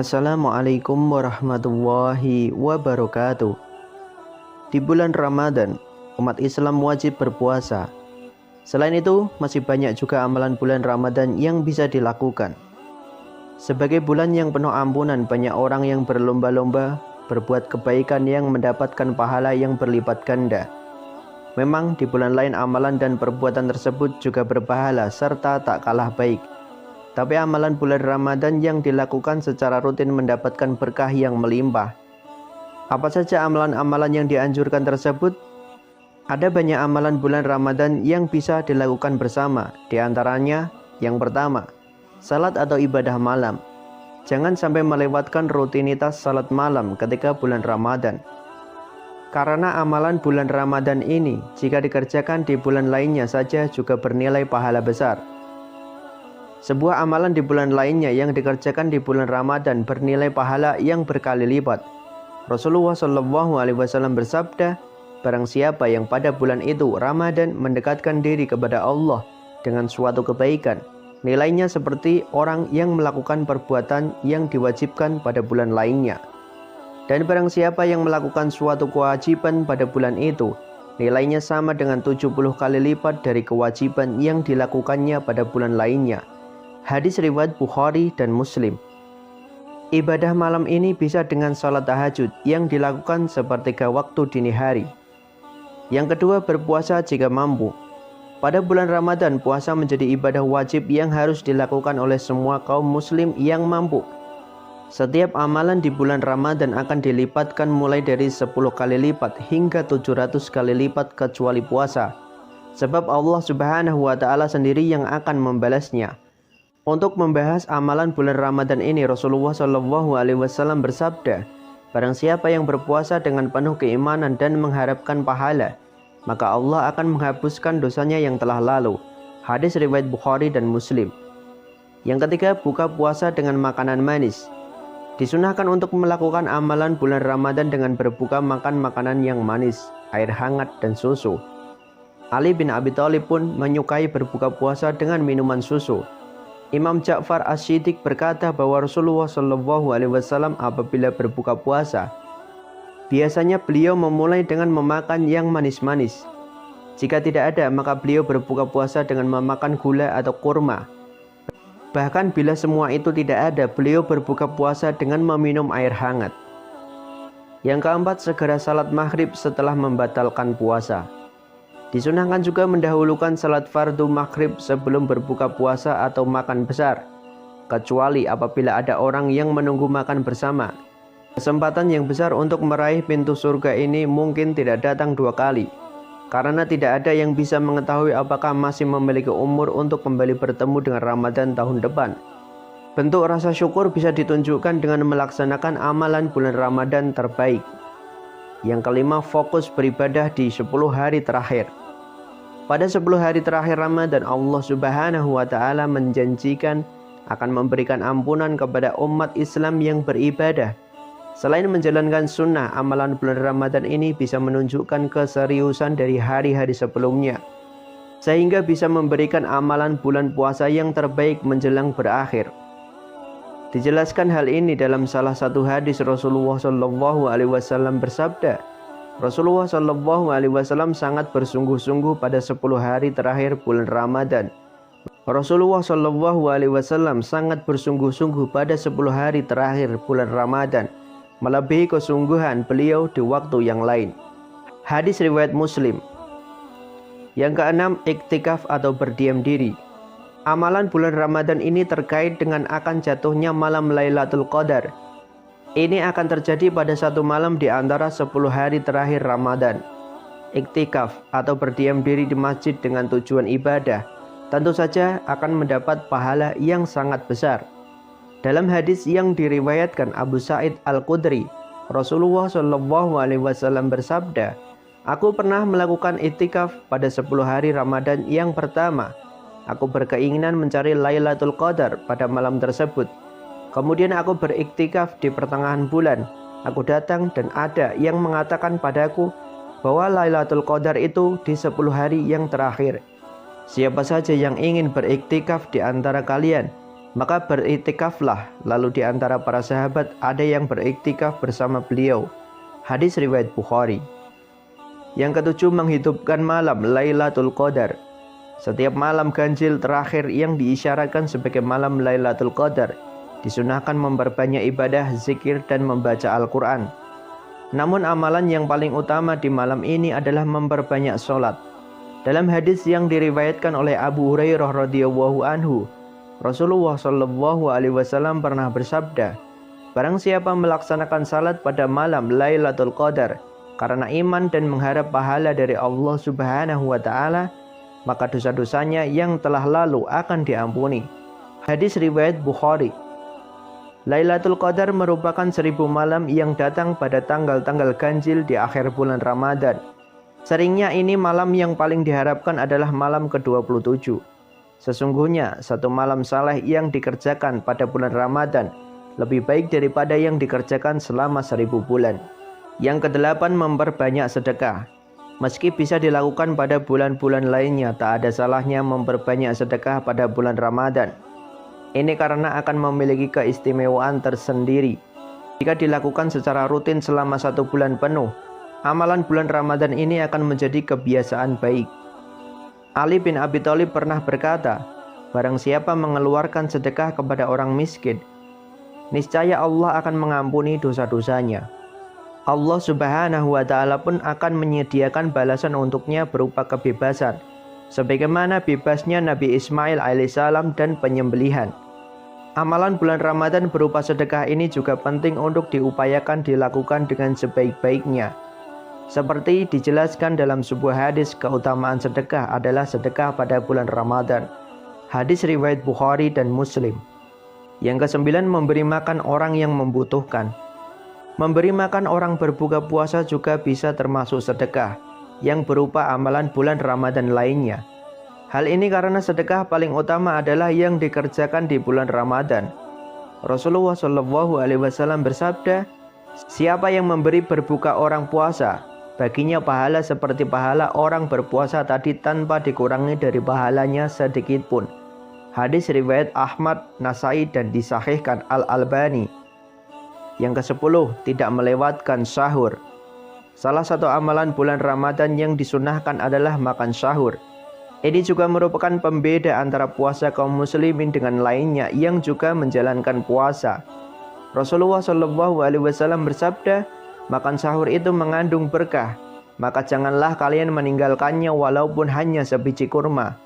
Assalamualaikum warahmatullahi wabarakatuh. Di bulan Ramadan, umat Islam wajib berpuasa. Selain itu, masih banyak juga amalan bulan Ramadan yang bisa dilakukan. Sebagai bulan yang penuh ampunan, banyak orang yang berlomba-lomba berbuat kebaikan yang mendapatkan pahala yang berlipat ganda. Memang di bulan lain amalan dan perbuatan tersebut juga berpahala serta tak kalah baik. Tapi amalan bulan Ramadan yang dilakukan secara rutin mendapatkan berkah yang melimpah. Apa saja amalan-amalan yang dianjurkan tersebut? Ada banyak amalan bulan Ramadan yang bisa dilakukan bersama. Di antaranya, yang pertama, salat atau ibadah malam. Jangan sampai melewatkan rutinitas salat malam ketika bulan Ramadan. Karena amalan bulan Ramadan ini, jika dikerjakan di bulan lainnya saja juga bernilai pahala besar. Sebuah amalan di bulan lainnya yang dikerjakan di bulan Ramadan bernilai pahala yang berkali lipat. Rasulullah SAW bersabda, barang siapa yang pada bulan itu Ramadan mendekatkan diri kepada Allah dengan suatu kebaikan, nilainya seperti orang yang melakukan perbuatan yang diwajibkan pada bulan lainnya. Dan barang siapa yang melakukan suatu kewajiban pada bulan itu, nilainya sama dengan 70 kali lipat dari kewajiban yang dilakukannya pada bulan lainnya. Hadis riwayat Bukhari dan Muslim. Ibadah malam ini bisa dengan salat tahajud yang dilakukan sepertiga waktu dini hari. Yang kedua, berpuasa jika mampu. Pada bulan Ramadan, puasa menjadi ibadah wajib yang harus dilakukan oleh semua kaum muslim yang mampu. Setiap amalan di bulan Ramadan akan dilipatkan mulai dari 10 kali lipat hingga 700 kali lipat kecuali puasa. Sebab Allah Subhanahu wa Ta'ala sendiri yang akan membalasnya. Untuk membahas amalan bulan Ramadan ini, Rasulullah SAW bersabda, barang siapa yang berpuasa dengan penuh keimanan dan mengharapkan pahala, maka Allah akan menghapuskan dosanya yang telah lalu. Hadis riwayat Bukhari dan Muslim. Yang ketiga, buka puasa dengan makanan manis. Disunahkan untuk melakukan amalan bulan Ramadan dengan berbuka makan makanan yang manis, air hangat dan susu. Ali bin Abi Thalib pun menyukai berbuka puasa dengan minuman susu. Imam Ja'far As-Shiddiq berkata bahwa Rasulullah SAW apabila berbuka puasa, biasanya beliau memulai dengan memakan yang manis-manis. Jika tidak ada, maka beliau berbuka puasa dengan memakan gula atau kurma. Bahkan bila semua itu tidak ada, beliau berbuka puasa dengan meminum air hangat. Yang keempat, segera salat maghrib setelah membatalkan puasa. Disunahkan juga mendahulukan salat fardu maghrib sebelum berbuka puasa atau makan besar, kecuali apabila ada orang yang menunggu makan bersama. Kesempatan yang besar untuk meraih pintu surga ini mungkin tidak datang dua kali, karena tidak ada yang bisa mengetahui apakah masih memiliki umur untuk kembali bertemu dengan Ramadan tahun depan. Bentuk rasa syukur bisa ditunjukkan dengan melaksanakan amalan bulan Ramadan terbaik. Yang kelima, fokus beribadah di 10 hari terakhir. Pada 10 hari terakhir Ramadan, Allah Subhanahu wa Ta'ala menjanjikan akan memberikan ampunan kepada umat Islam yang beribadah. Selain menjalankan sunnah, amalan bulan Ramadan ini bisa menunjukkan keseriusan dari hari-hari sebelumnya, sehingga bisa memberikan amalan bulan puasa yang terbaik menjelang berakhir. Dijelaskan hal ini dalam salah satu hadis Rasulullah SAW bersabda, Rasulullah SAW sangat bersungguh-sungguh pada 10 hari terakhir bulan Ramadan. Rasulullah SAW sangat bersungguh-sungguh pada 10 hari terakhir bulan Ramadan, melebihi kesungguhan beliau di waktu yang lain. Hadis riwayat Muslim. Yang keenam, iktikaf atau berdiam diri. Amalan bulan Ramadan ini terkait dengan akan jatuhnya malam Lailatul Qadar. Ini akan terjadi pada satu malam di antara 10 hari terakhir Ramadan. Iktikaf atau berdiam diri di masjid dengan tujuan ibadah tentu saja akan mendapat pahala yang sangat besar. Dalam hadis yang diriwayatkan Abu Sa'id Al-Khudri, Rasulullah SAW bersabda, aku pernah melakukan iktikaf pada 10 hari Ramadan yang pertama. Aku berkeinginan mencari Lailatul Qadar pada malam tersebut. Kemudian aku beriktikaf di pertengahan bulan. Aku datang dan ada yang mengatakan padaku bahwa Lailatul Qadar itu di 10 hari yang terakhir. Siapa saja yang ingin beriktikaf di antara kalian, Maka beriktikaflah, lalu di antara para sahabat ada yang beriktikaf bersama beliau. Hadis riwayat Bukhari. Yang ketujuh, menghidupkan malam Lailatul Qadar. Setiap malam ganjil terakhir yang diisyaratkan sebagai malam Lailatul Qadar, disunahkan memperbanyak ibadah, zikir, dan membaca Al-Quran. Namun amalan yang paling utama di malam ini adalah memperbanyak sholat. Dalam hadis yang diriwayatkan oleh Abu Hurairah radhiyallahu anhu, Rasulullah Shallallahu Alaihi Wasallam pernah bersabda, barang siapa melaksanakan salat pada malam Lailatul Qadar karena iman dan mengharap pahala dari Allah Subhanahu wa Ta'ala, maka dosa-dosanya yang telah lalu akan diampuni. Hadis riwayat Bukhari. Lailatul Qadar merupakan 1000 malam yang datang pada tanggal-tanggal ganjil di akhir bulan Ramadan. Seringnya ini malam yang paling diharapkan adalah malam ke-27. Sesungguhnya satu malam saleh yang dikerjakan pada bulan Ramadan lebih baik daripada yang dikerjakan selama 1000 bulan. Yang kedelapan, memperbanyak sedekah. Meski bisa dilakukan pada bulan-bulan lainnya, tak ada salahnya memperbanyak sedekah pada bulan Ramadan. Ini karena akan memiliki keistimewaan tersendiri. Jika dilakukan secara rutin selama 1 bulan penuh, amalan bulan Ramadan ini akan menjadi kebiasaan baik. Ali bin Abi Thalib pernah berkata, barang siapa mengeluarkan sedekah kepada orang miskin, niscaya Allah akan mengampuni dosa-dosanya. Allah Subhanahu wa Ta'ala pun akan menyediakan balasan untuknya berupa kebebasan, sebagaimana bebasnya Nabi Ismail alaihissalam dan penyembelihan. Amalan bulan Ramadan berupa sedekah ini juga penting untuk diupayakan dilakukan dengan sebaik-baiknya. Seperti dijelaskan dalam sebuah hadis, keutamaan sedekah adalah sedekah pada bulan Ramadan. Hadis riwayat Bukhari dan Muslim. Yang ke-9, memberi makan orang yang membutuhkan. Memberi makan orang berbuka puasa juga bisa termasuk sedekah yang berupa amalan bulan Ramadan lainnya. Hal ini karena sedekah paling utama adalah yang dikerjakan di bulan Ramadan. Rasulullah Shallallahu Alaihi Wasallam bersabda, siapa yang memberi berbuka orang puasa, baginya pahala seperti pahala orang berpuasa tadi tanpa dikurangi dari pahalanya sedikit pun. Hadis riwayat Ahmad, Nasai, dan disahihkan Al-Albani. Yang ke-10, tidak melewatkan sahur. Salah satu amalan bulan Ramadan yang disunahkan adalah makan sahur. Ini juga merupakan pembeda antara puasa kaum muslimin dengan lainnya yang juga menjalankan puasa. Rasulullah Shallallahu Alaihi Wasallam bersabda, makan sahur itu mengandung berkah, maka janganlah kalian meninggalkannya walaupun hanya sebiji kurma.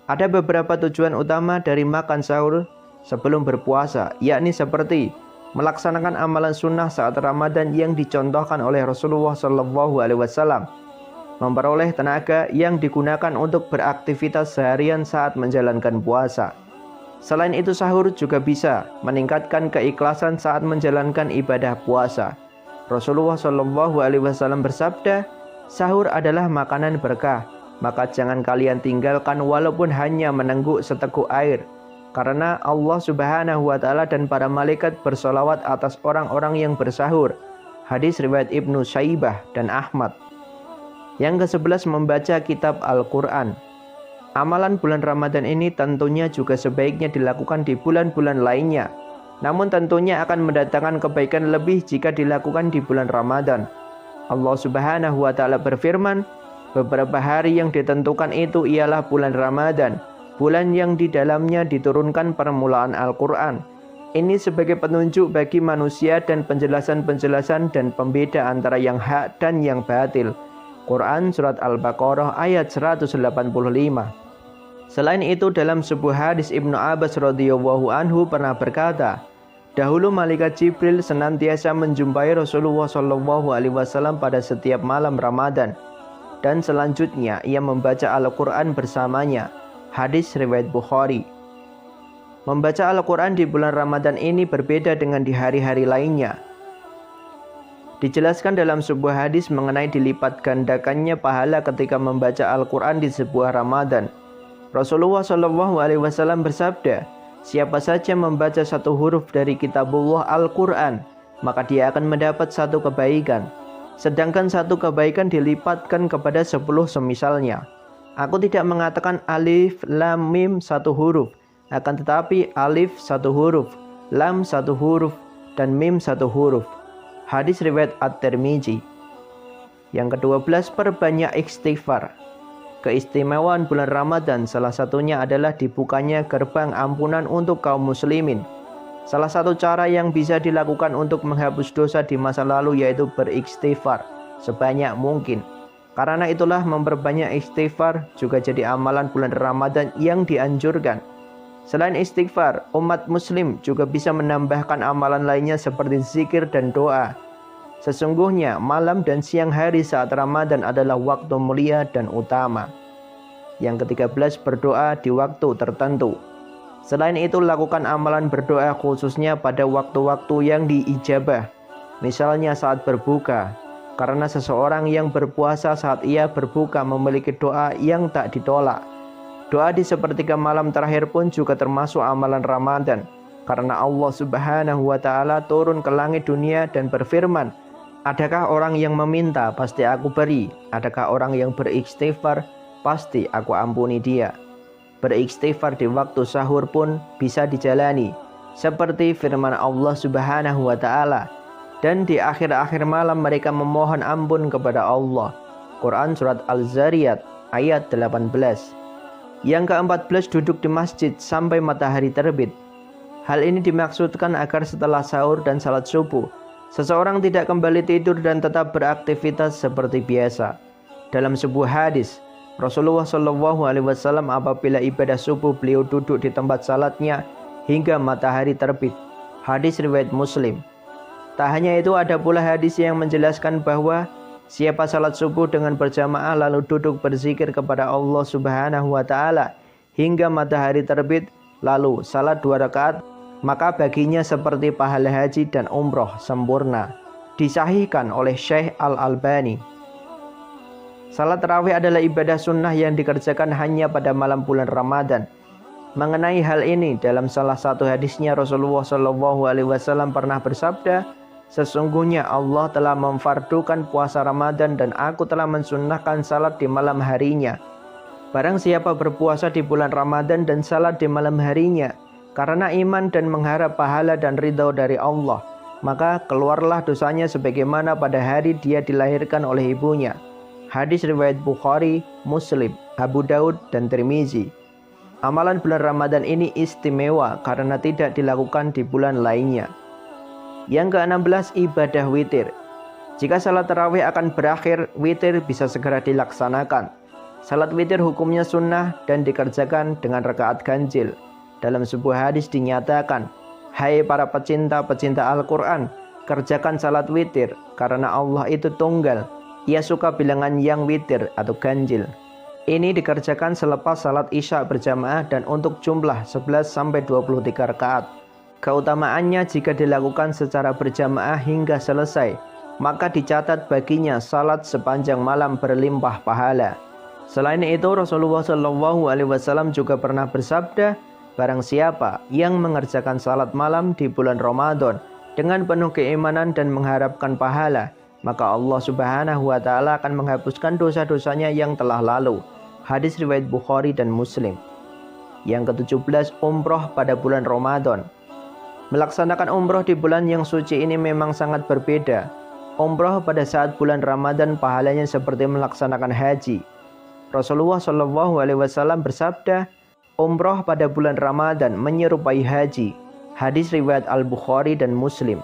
Ada beberapa tujuan utama dari makan sahur sebelum berpuasa, yakni seperti melaksanakan amalan sunnah saat Ramadan yang dicontohkan oleh Rasulullah Shallallahu Alaihi Wasallam, memperoleh tenaga yang digunakan untuk beraktivitas seharian saat menjalankan puasa. Selain itu, sahur juga bisa meningkatkan keikhlasan saat menjalankan ibadah puasa. Rasulullah Shallallahu Alaihi Wasallam bersabda, sahur adalah makanan berkah, maka jangan kalian tinggalkan walaupun hanya menengguk seteguk air, karena Allah Subhanahu wa Ta'ala dan para malaikat bersolawat atas orang-orang yang bersahur. Hadis riwayat Ibnu Syaibah dan Ahmad. Yang ke-11, membaca kitab Al-Quran. Amalan bulan Ramadan ini tentunya juga sebaiknya dilakukan di bulan-bulan lainnya, namun tentunya akan mendatangkan kebaikan lebih jika dilakukan di bulan Ramadan. Allah Subhanahu wa Ta'ala berfirman, beberapa hari yang ditentukan itu ialah bulan Ramadan, bulan yang di dalamnya diturunkan permulaan Al-Quran. Ini sebagai penunjuk bagi manusia dan penjelasan-penjelasan dan pembeda antara yang hak dan yang batil. Quran Surat Al-Baqarah ayat 185. Selain itu, dalam sebuah hadis, Ibnu Abbas radhiyallahu anhu pernah berkata, dahulu malaikat Jibril senantiasa menjumpai Rasulullah Shallallahu Alaihi Wasallam pada setiap malam Ramadan, dan selanjutnya ia membaca Al-Quran bersamanya. Hadis riwayat Bukhari. Membaca Al-Quran di bulan Ramadan ini berbeda dengan di hari-hari lainnya. Dijelaskan dalam sebuah hadis mengenai dilipat gandakannya pahala ketika membaca Al-Quran di sebuah Ramadan. Rasulullah Shallallahu Alaihi Wasallam bersabda, siapa saja membaca satu huruf dari kitabullah Al-Quran, maka dia akan mendapat satu kebaikan. Sedangkan satu kebaikan dilipatkan kepada 10 semisalnya. Aku tidak mengatakan alif, lam, mim satu huruf, Akan tetapi alif satu huruf, lam satu huruf, dan mim satu huruf. Hadis riwayat At-Tirmizi. Yang ke-12, perbanyak istighfar. Keistimewaan bulan Ramadan salah satunya adalah dibukanya gerbang ampunan untuk kaum muslimin. Salah satu cara yang bisa dilakukan untuk menghapus dosa di masa lalu yaitu beristighfar sebanyak mungkin. Karena itulah memperbanyak istighfar juga jadi amalan bulan Ramadan yang dianjurkan. Selain istighfar, umat muslim juga bisa menambahkan amalan lainnya seperti zikir dan doa. Sesungguhnya malam dan siang hari saat Ramadan adalah waktu mulia dan utama. Yang ke-13, berdoa di waktu tertentu. Selain itu, lakukan amalan berdoa khususnya pada waktu-waktu yang diijabah. Misalnya saat berbuka, karena seseorang yang berpuasa saat ia berbuka memiliki doa yang tak ditolak. Doa di sepertiga malam terakhir pun juga termasuk amalan Ramadan, karena Allah Subhanahu wa Ta'ala turun ke langit dunia dan berfirman, "Adakah orang yang meminta, pasti aku beri. Adakah orang yang beristighfar, pasti aku ampuni dia." Beristighfar di waktu sahur pun bisa dijalani, seperti firman Allah Subhanahu wa Ta'ala, dan di akhir-akhir malam mereka memohon ampun kepada Allah. Quran Surat Al-Zariyat ayat 18. Yang ke-14, duduk di masjid sampai matahari terbit. Hal ini dimaksudkan agar setelah sahur dan salat subuh, seseorang tidak kembali tidur dan tetap beraktivitas seperti biasa. Dalam sebuah hadis, Rasulullah SAW apabila ibadah subuh beliau duduk di tempat salatnya hingga matahari terbit. Hadis riwayat Muslim. Tak hanya itu, ada pula hadis yang menjelaskan bahwa siapa salat subuh dengan berjamaah lalu duduk berzikir kepada Allah Subhanahu wa Ta'ala hingga matahari terbit, lalu salat 2 rakaat, maka baginya seperti pahala haji dan umroh sempurna. Disahihkan oleh Syekh Al-Albani. Salat tarawih adalah ibadah sunnah yang dikerjakan hanya pada malam bulan Ramadan. Mengenai hal ini, dalam salah satu hadisnya Rasulullah SAW pernah bersabda, "Sesungguhnya Allah telah memfardukan puasa Ramadan dan aku telah mensunnahkan salat di malam harinya. Barang siapa berpuasa di bulan Ramadan dan salat di malam harinya, karena iman dan mengharap pahala dan ridho dari Allah, maka keluarlah dosanya sebagaimana pada hari dia dilahirkan oleh ibunya." Hadis riwayat Bukhari, Muslim, Abu Daud, dan Tirmizi. Amalan bulan Ramadan ini istimewa karena tidak dilakukan di bulan lainnya. Yang ke-16, ibadah witir. Jika salat tarawih akan berakhir, witir bisa segera dilaksanakan. Salat witir hukumnya sunnah dan dikerjakan dengan rakaat ganjil. Dalam sebuah hadis dinyatakan, "Hai para pecinta-pecinta Al-Quran, kerjakan salat witir, karena Allah itu tunggal. Ia suka bilangan yang witir atau ganjil." Ini dikerjakan selepas salat isya berjamaah dan untuk jumlah 11-23 rakaat. Keutamaannya jika dilakukan secara berjamaah hingga selesai, maka dicatat baginya salat sepanjang malam berlimpah pahala. Selain itu, Rasulullah SAW juga pernah bersabda, "Barang siapa yang mengerjakan salat malam di bulan Ramadan dengan penuh keimanan dan mengharapkan pahala, maka Allah Subhanahu wa Ta'ala akan menghapuskan dosa-dosanya yang telah lalu." Hadis riwayat Bukhari dan Muslim. Yang ke-17, umroh pada bulan Ramadan. Melaksanakan umroh di bulan yang suci ini memang sangat berbeda. Umroh pada saat bulan Ramadan pahalanya seperti melaksanakan haji. Rasulullah SAW bersabda, "Umroh pada bulan Ramadan menyerupai haji." Hadis riwayat Al-Bukhari dan Muslim.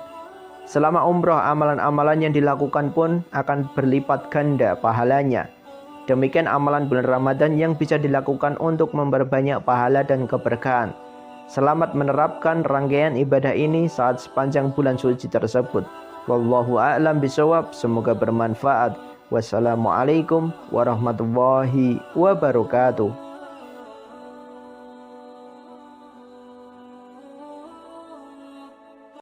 Selama umroh, amalan-amalan yang dilakukan pun akan berlipat ganda pahalanya. Demikian amalan bulan Ramadan yang bisa dilakukan untuk memperbanyak pahala dan keberkahan. Selamat menerapkan rangkaian ibadah ini saat sepanjang bulan suci tersebut. Wallahu a'lam bishawab. Semoga bermanfaat. Wassalamualaikum warahmatullahi wabarakatuh.